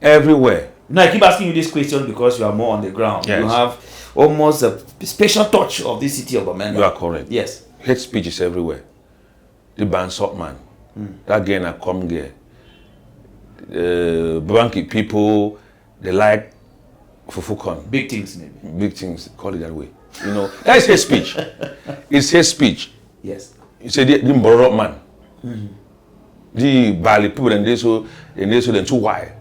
[SPEAKER 4] Everywhere.
[SPEAKER 3] No, I keep asking you this question because you are more on the ground.
[SPEAKER 4] Yes.
[SPEAKER 3] You have almost a special touch of this city of Bamenda.
[SPEAKER 4] You are correct.
[SPEAKER 3] Yes.
[SPEAKER 4] Hate speech is everywhere. The Bansot man, that girl na come there. Banky people, they like Fufukon.
[SPEAKER 3] Big things, maybe.
[SPEAKER 4] Big things, call it that way. That is hate speech. It's hate speech.
[SPEAKER 3] Yes.
[SPEAKER 4] You say the Mborok man. The Bali people, and they so then too why.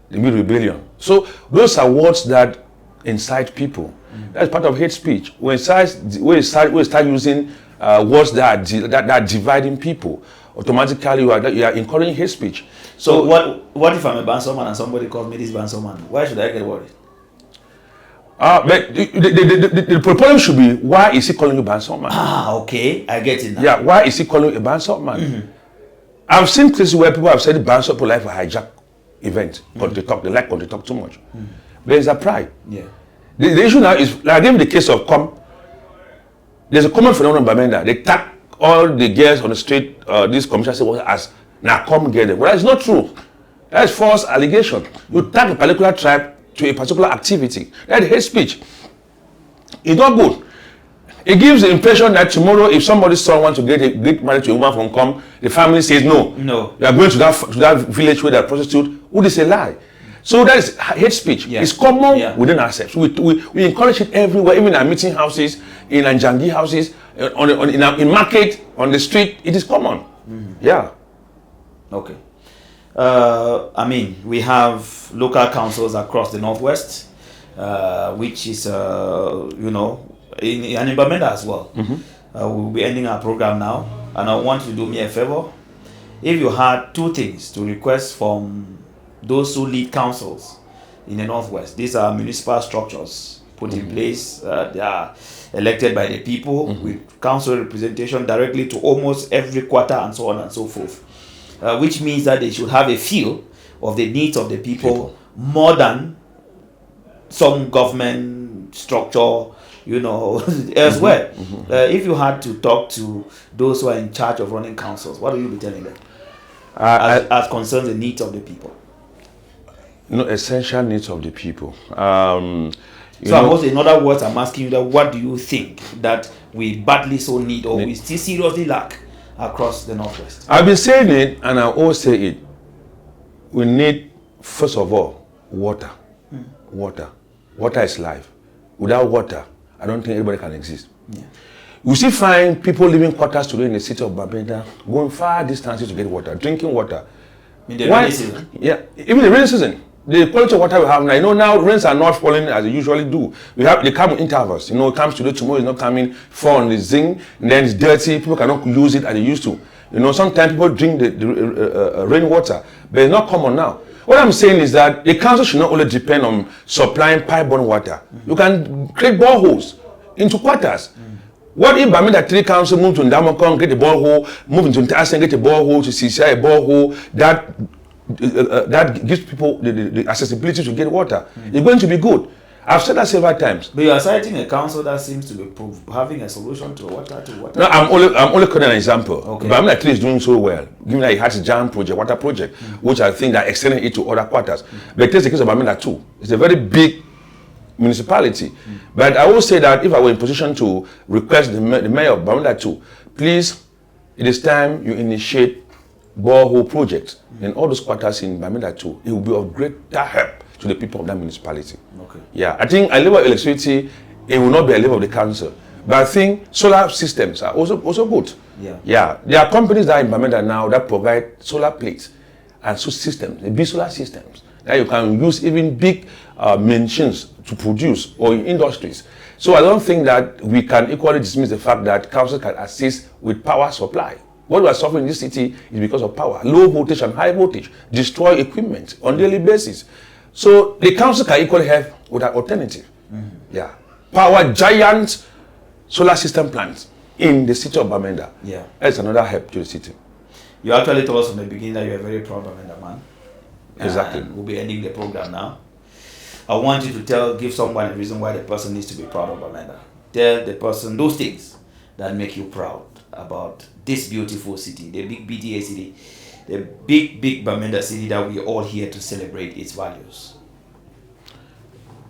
[SPEAKER 4] They made rebellion. So those are words that incite people. That's part of hate speech. When we start using words that are dividing people, automatically you are encouraging hate speech.
[SPEAKER 3] So what if I'm a Banso man and somebody calls me this Banso man? Why should I get worried?
[SPEAKER 4] But the problem should be, why is he calling you Banso man?
[SPEAKER 3] Okay, I get it now.
[SPEAKER 4] Yeah, why is he calling you a Banso man? I've seen cases where people have said Banso people like a hijack event. They like when they talk too much. There is a pride.
[SPEAKER 3] Yeah.
[SPEAKER 4] The issue now is, like I gave the case of there's a common phenomenon in Bamenda. They tag all the girls on the street, these commissioners say as now come get them. Well, that's not true. That's false allegation. You tag a particular tribe to a particular activity. That's hate speech. It's not good. It gives the impression that tomorrow, if somebody's son wants to get married to a woman from the family says no.
[SPEAKER 3] No.
[SPEAKER 4] You are going to that village where they're prostitute. Who is a lie? So that is hate speech. Yeah. It's common within ourselves. We encourage it everywhere, even in our meeting houses, in Anjangi houses, in market, on the street. It is common. Yeah. Okay.
[SPEAKER 3] I mean, we have local councils across the Northwest, which is, in Bamenda as well. We'll be ending our program now, and I want you to do me a favor. If you had two things to request from those who lead councils in the Northwest, these are municipal structures put in place. They are elected by the people with council representation directly to almost every quarter and so on and so forth. Which means that they should have a feel of the needs of the people more than some government structure, elsewhere. If you had to talk to those who are in charge of running councils, what will you be telling them as concerns the needs of the people?
[SPEAKER 4] Essential needs of the people.
[SPEAKER 3] In other words, I'm asking you that what do you think that we badly so need or we still seriously lack across the Northwest?
[SPEAKER 4] I've been saying it, and I always say it. We need, first of all, water. Water. Water is life. Without water, I don't think anybody can exist. Yeah. You still find people living quarters today in the city of Bamenda, going far distances to get water, drinking water.
[SPEAKER 3] In the rainy season?
[SPEAKER 4] Yeah, even the rainy season. The quality of water we have now, now rains are not falling as they usually do. They come in intervals. It comes today, tomorrow is not coming, fall on the zinc, and then it's dirty, people cannot use it as they used to. Sometimes people drink the rainwater, but it's not common now. What I'm saying is that the council should not only depend on supplying pipe-borne water. You can create boreholes into quarters. What if Bamenda 3 Council move to Ndamokong, get a borehole, move into Ntasen, get a borehole, to CCI a borehole, that gives people the accessibility to get water. It's going to be good. I've said that several times.
[SPEAKER 3] But you are citing a council that seems to be having a solution to water.
[SPEAKER 4] No, I'm only quoting an example. Okay. Bamenda 3 is doing so well, given that it has a giant project, water project, which I think that extending it to other quarters. But take the case of Bamenda 2. It's a very big municipality. But I will say that if I were in position to request the mayor of Bamenda 2, please, it is time you initiate borehole projects in all those quarters in Bamenda 2. It will be of greater help to the people of that municipality. Okay. Yeah, I think a level of electricity, it will not be a level of the council. But I think solar systems are also good. Yeah. Yeah. There are companies that are in Bamenda now that provide solar plates and systems, big solar systems that you can use even big machines to produce or in industries. So I don't think that we can equally dismiss the fact that council can assist with power supply. What we are suffering in this city is because of power. Low voltage and high voltage destroy equipment on a daily basis. So the council can equally help with an alternative. Yeah. Power giant solar system plants in the city of Bamenda. Yeah. That's another help to the city.
[SPEAKER 3] You actually told us from the beginning that you're a very proud Bamenda man.
[SPEAKER 4] Exactly.
[SPEAKER 3] And we'll be ending the program now. I want you to give someone a reason why the person needs to be proud of Bamenda. Tell the person those things that make you proud about this beautiful city, the big BTA city, the big Bamenda city that we're all here to celebrate its values.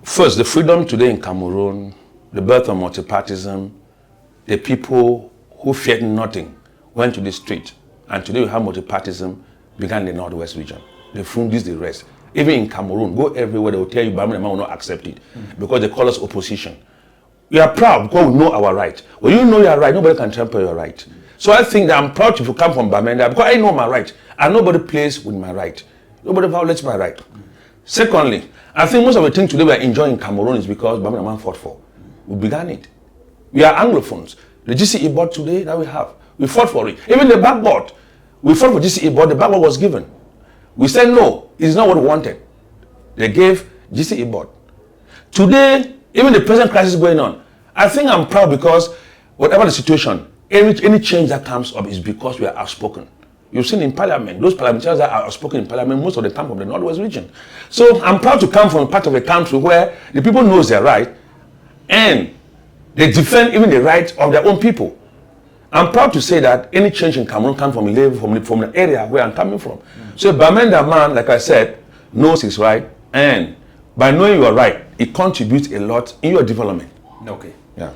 [SPEAKER 4] First, the freedom today in Cameroon, the birth of multipartism, the people who feared nothing went to the street, and today we have multipartism began in the Northwest region. The Fundis, the rest. Even in Cameroon, go everywhere, they will tell you Bamenda will not accept it because they call us opposition. We are proud because we know our right. When you know your right, nobody can trample your right. So I think that I'm proud if you come from Bamenda because I know my right and nobody plays with my right. Nobody violates my right. Secondly, I think most of the things today we are enjoying in Cameroon is because Bamenda man fought for. We began it. We are Anglophones. The GCE board today that we have, we fought for it. Even the backboard, we fought for GCE board, the backboard was given. We said no, it's not what we wanted. They gave GCE board. Today, even the present crisis going on, I think I'm proud because whatever the situation, any change that comes up is because we are outspoken. You've seen in parliament, those parliamentarians that are outspoken in parliament most of the time from the Northwest region. So I'm proud to come from a part of a country where the people knows their right and they defend even the rights of their own people. I'm proud to say that any change in Cameroon comes from a level, from the area where I'm coming from. So Bamenda man, like I said, knows his right, and by knowing your right, it contributes a lot in your development.
[SPEAKER 3] Okay.
[SPEAKER 4] Yeah.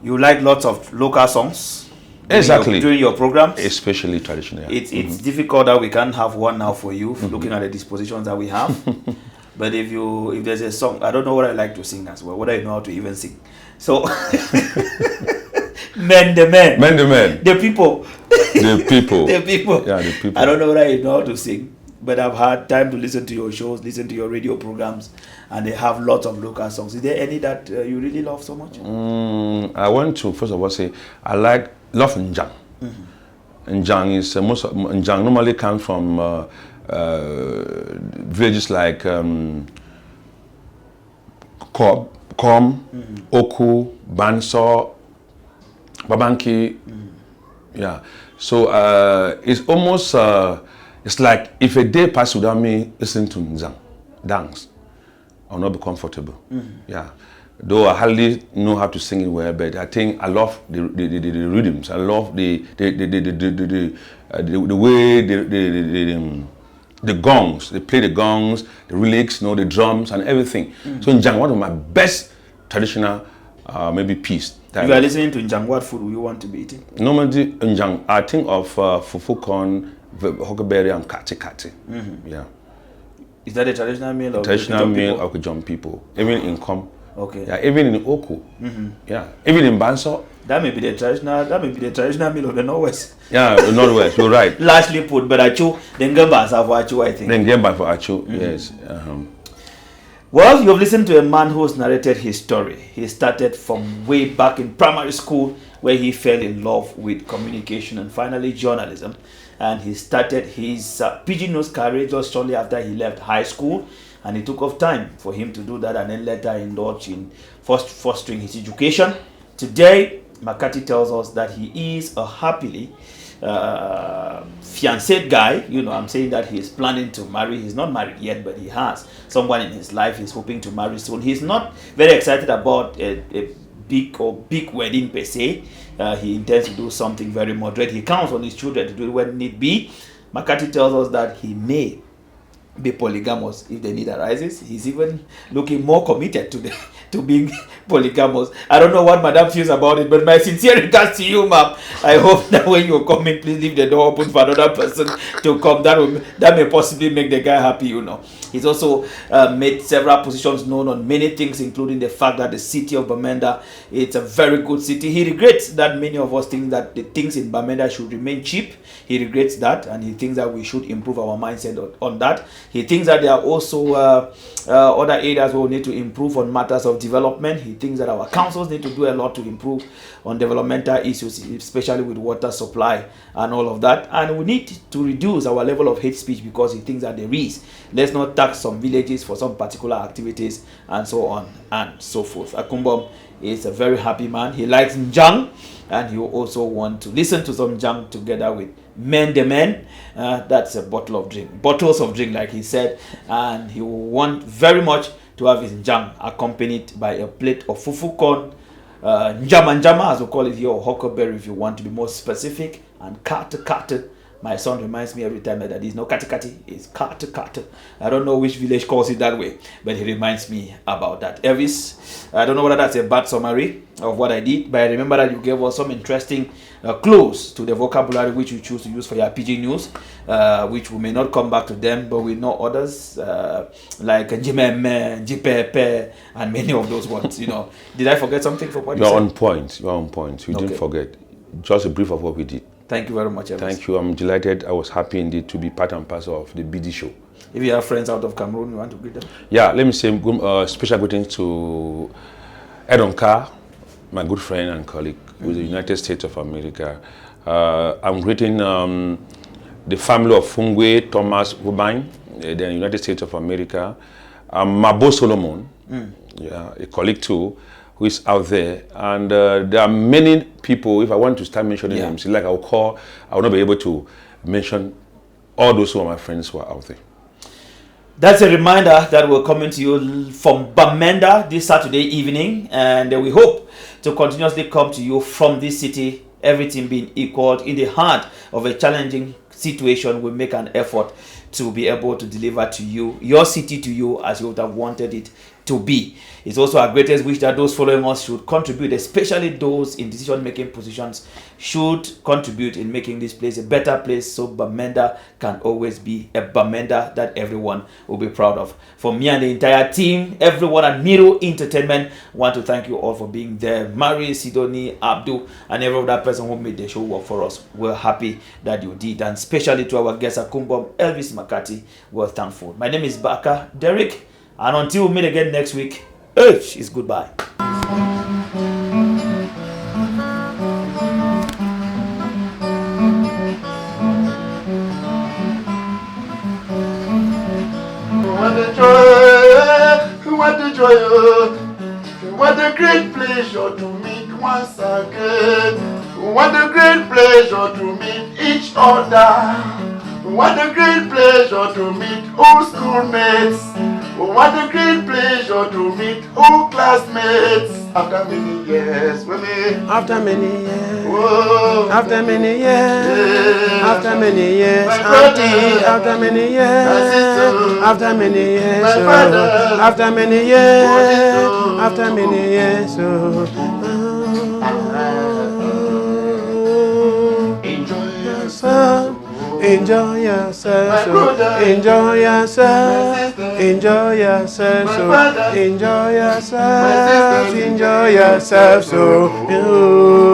[SPEAKER 3] You like lots of local songs?
[SPEAKER 4] Exactly.
[SPEAKER 3] During your programs?
[SPEAKER 4] Especially traditional.
[SPEAKER 3] Yeah. It's difficult that we can't have one now for you, looking at the dispositions that we have. But if there's a song, I don't know what I like to sing as well, whether you know how to even sing. So Men the men. The people.
[SPEAKER 4] The people.
[SPEAKER 3] The people.
[SPEAKER 4] Yeah, the people.
[SPEAKER 3] I don't know whether you know how to sing, but I've had time to listen to your shows, listen to your radio programs, and they have lots of local songs. Is there any that you really love so much?
[SPEAKER 4] I want to first of all say I love Njang. Njang is Njang normally comes from villages like Kom, Oku, Banso, Babanki. Yeah. So it's almost it's like if a day passes without me listening to Njang dance, I'll not be comfortable. Yeah. Though I hardly know how to sing it well, but I think I love the rhythms. I love the way the gongs. They play the gongs, the relics, the drums and everything. So Njang, one of my best traditional maybe piece.
[SPEAKER 3] If you are listening to Njang, what food will you want to be eating?
[SPEAKER 4] Normally Njang, I think of fufu corn, huckleberry and kati. Yeah.
[SPEAKER 3] Is that a traditional meal of
[SPEAKER 4] traditional meal of John people, even in Com.
[SPEAKER 3] Okay.
[SPEAKER 4] Yeah, even in Oku. Yeah, even in Banso.
[SPEAKER 3] That may be the traditional meal of the Northwest.
[SPEAKER 4] Yeah, the Northwest. You're right.
[SPEAKER 3] Largely put, but achu, then Gamba for achu, I think.
[SPEAKER 4] Then Gamba for achu. Yes.
[SPEAKER 3] Well, you've listened to a man who's narrated his story. He started from way back in primary school, where he fell in love with communication and finally journalism. And he started his Pidgin news career just shortly after he left high school. And it took off time for him to do that, and then later indulge in fostering his education. Today, McCarthy tells us that he is a happily fiancé guy. I'm saying that he is planning to marry. He's not married yet, but he has someone in his life he's hoping to marry soon. He's not very excited about a big wedding per se. He intends to do something very moderate. He counts on his children to do it when need be. McCarthy tells us that he may be polygamous if the need arises. He's even looking more committed to being polygamous. I don't know what Madam feels about it, but my sincere regards to you, ma'am. I hope that when you're coming, please leave the door open for another person to come. That may possibly make the guy happy, He's also made several positions known on many things, including the fact that the city of Bamenda, it's a very good city. He regrets that many of us think that the things in Bamenda should remain cheap. He regrets that, and he thinks that we should improve our mindset on that. He thinks that there are also other areas where we need to improve on matters of development. He thinks that our councils need to do a lot to improve on developmental issues, especially with water supply and all of that. And we need to reduce our level of hate speech, because he thinks that there is. Let's not tax some villages for some particular activities and so on and so forth. Akumbom is a very happy man. He likes Njang, and he will also want to listen to some Njang together with Men. That's a bottles of drink, like he said, and he will want very much to have his Njang accompanied by a plate of fufu corn, njama, as we call it here, or huckleberry if you want to be more specific, and kati. My son reminds me every time that it's no kati, it's kati. I don't know which village calls it that way, but he reminds me about that. Elvis, I don't know whether that's a bad summary of what I did, but I remember that you gave us some interesting clues to the vocabulary which you choose to use for your Pidgin news, which we may not come back to them, but we know others like jimeme, jipepe, and many of those words. Did I forget something from what you said?
[SPEAKER 4] You're on point. You didn't forget. Just a brief of what we did.
[SPEAKER 3] Thank you very much, Elvis.
[SPEAKER 4] Thank you. I'm delighted. I was happy indeed to be part and parcel of the BD show.
[SPEAKER 3] If you have friends out of Cameroon, you want to greet them?
[SPEAKER 4] Yeah, let me say special greetings to Edon Carr, my good friend and colleague with the United States of America. I'm greeting the family of Fungwe Thomas Hubine, the United States of America. Mabo Solomon, a colleague too, who is out there. And there are many people, if I want to start mentioning names, like I will not be able to mention all those who are my friends who are out there.
[SPEAKER 3] That's a reminder that we're coming to you from Bamenda this Saturday evening, and we hope to continuously come to you from this city, everything being equal. In the heart of a challenging situation, we make an effort to be able to deliver to you, your city to you as you would have wanted it to be. It's also our greatest wish that those following us should contribute, especially those in decision-making positions, should contribute in making this place a better place, so Bamenda can always be a Bamenda that everyone will be proud of. For me and the entire team, everyone at Miro Entertainment, want to thank you all for being there. Mary, Sidoni, Abdul, and every other person who made the show work for us. We're happy that you did, and especially to our guest Akumbom Elvis McCarthy, we're thankful. My name is Baka Derek, and until we meet again next week, is goodbye.
[SPEAKER 1] What a great pleasure to meet once again. What a great pleasure to meet each other. What a great pleasure to meet old schoolmates. What a great pleasure to meet old classmates after many years.
[SPEAKER 2] After many years.
[SPEAKER 1] Whoa.
[SPEAKER 2] After many years.
[SPEAKER 1] Yeah.
[SPEAKER 2] After many years.
[SPEAKER 1] My brother.
[SPEAKER 2] Auntie, after many years.
[SPEAKER 1] My sister.
[SPEAKER 2] After many years.
[SPEAKER 1] My
[SPEAKER 2] oh.
[SPEAKER 1] father.
[SPEAKER 2] After many years.
[SPEAKER 1] Oh,
[SPEAKER 2] After many years. oh.
[SPEAKER 1] Enjoy
[SPEAKER 2] yourself. Enjoy yourself.
[SPEAKER 1] My
[SPEAKER 2] so.
[SPEAKER 1] brother.
[SPEAKER 2] Enjoy
[SPEAKER 1] My
[SPEAKER 2] yourself.
[SPEAKER 1] sister.
[SPEAKER 2] Enjoy yourself.
[SPEAKER 1] My
[SPEAKER 2] so.
[SPEAKER 1] father.
[SPEAKER 2] Enjoy
[SPEAKER 1] My
[SPEAKER 2] yourself.
[SPEAKER 1] sister.
[SPEAKER 2] Enjoy yourself. So.